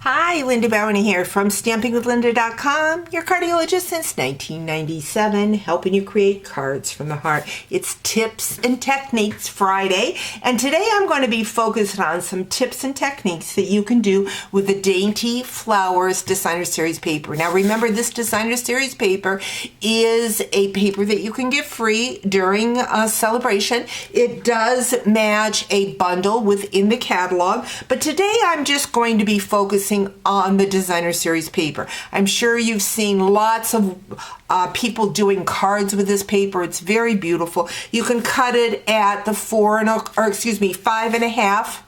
Hi, Linda Bowen here from stampingwithlinda.com, your cardiologist since 1997, helping you create cards from the heart. It's Tips and Techniques Friday, and today I'm going to be focused on some tips and techniques that you can do with the Dainty Flowers Designer Series paper. Now remember, this Designer Series paper is a paper that you can get free during a celebration. It does match a bundle within the catalog, but today I'm just going to be focusing on the Designer Series paper. I'm sure you've seen lots of people doing cards with this paper. It's very beautiful. You can cut it at the 5.5,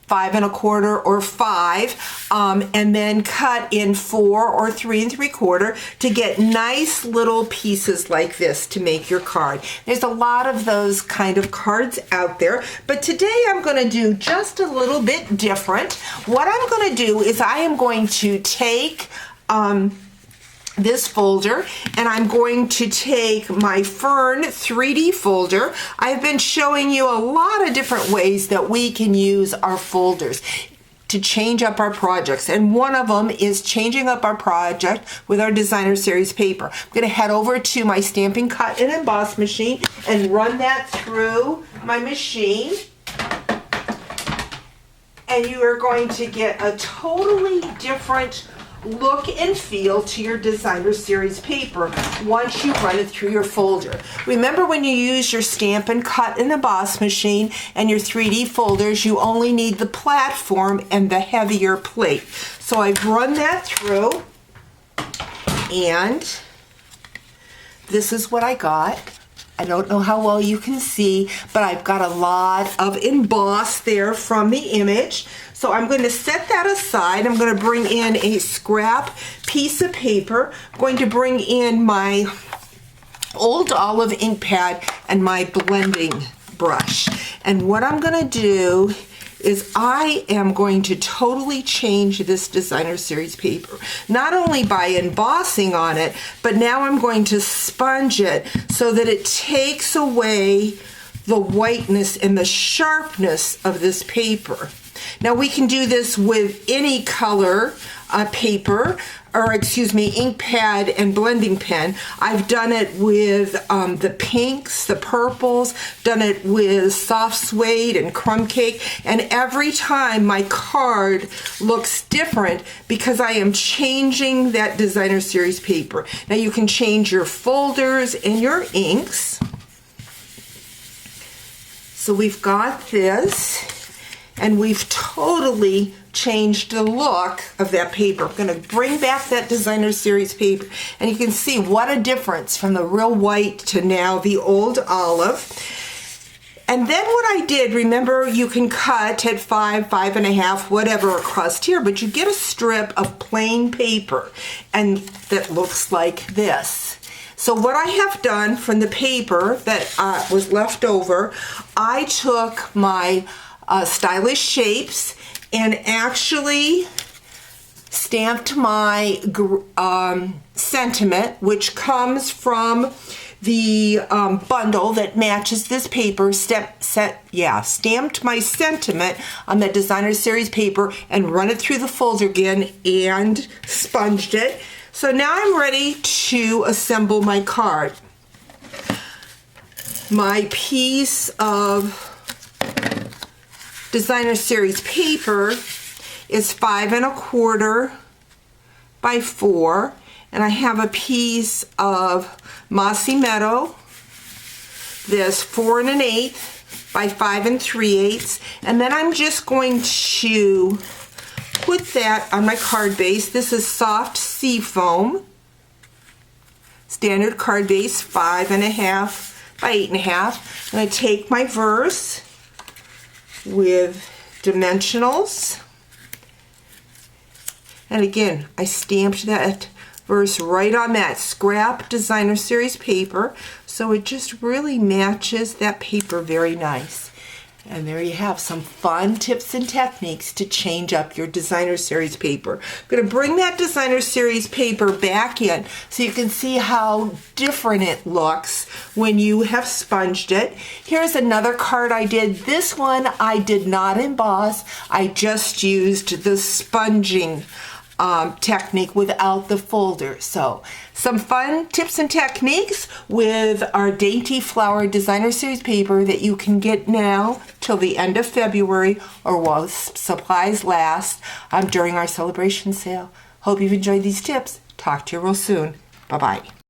5 1/4, or 5, and then cut in 4 or 3 3/4 to get nice little pieces like this to make your card. There's a lot of those kind of cards out there, but today I'm going to do just a little bit different. What I'm going to do is I am going to take this folder, and I'm going to take my Fern 3D folder. I've been showing you a lot of different ways that we can use our folders to change up our projects, and one of them is changing up our project with our Designer Series paper. I'm going to head over to my Stampin' Cut and Emboss machine and run that through my machine, and you are going to get a totally different look and feel to your Designer Series paper once you run it through your folder. Remember, when you use your Stampin' Cut and Emboss machine and your 3D folders, you only need the platform and the heavier plate. So I've run that through, and this is what I got. I don't know how well you can see, but I've got a lot of emboss there from the image. So I'm going to set that aside. I'm going to bring in a scrap piece of paper. I'm going to bring in my old olive ink pad and my blending brush. And what I'm going to do is I am going to totally change this Designer Series paper. Not only by embossing on it, but now I'm going to sponge it so that it takes away the whiteness and the sharpness of this paper. Now we can do this with any color paper, or excuse me, ink pad and blending pen. I've done it with the pinks, the purples, done it with soft suede and crumb cake, and every time my card looks different because I am changing that Designer Series paper. Now you can change your folders and your inks. So we've got this, and we've totally changed the look of that paper. I'm going to bring back that Designer Series paper, and you can see what a difference from the real white to now the old olive. And then what I did, remember, you can cut at 5, 5 1/2, whatever across here, but you get a strip of plain paper, and that looks like this. So what I have done from the paper that was left over, I took my stylish shapes and actually stamped my sentiment, which comes from the bundle that matches this paper. Stamped my sentiment on that Designer Series paper and run it through the folder again and sponged it. So now I'm ready to assemble my card. My piece of Designer Series paper is 5 1/4 by 4, and I have a piece of Mossy Meadow, this 4 1/8 by 5 3/8, and then I'm just going to put that on my card base. This is soft sea foam, standard card base, 5 1/2 by 8 1/2. I'm going to take my verse with dimensionals, and again I stamped that verse right on that scrap Designer Series paper, so it just really matches that paper very nice. And there you have some fun tips and techniques to change up your designer series paper. I'm going to bring that designer series paper back in so you can see how different it looks when you have sponged it. Here's another card I did. This one I did not emboss. I just used the sponging technique without the folder. So some fun tips and techniques with our Dainty Flower Designer Series paper that you can get now till the end of February or while supplies last during our celebration sale. Hope you've enjoyed these tips. Talk to you real soon. Bye-bye.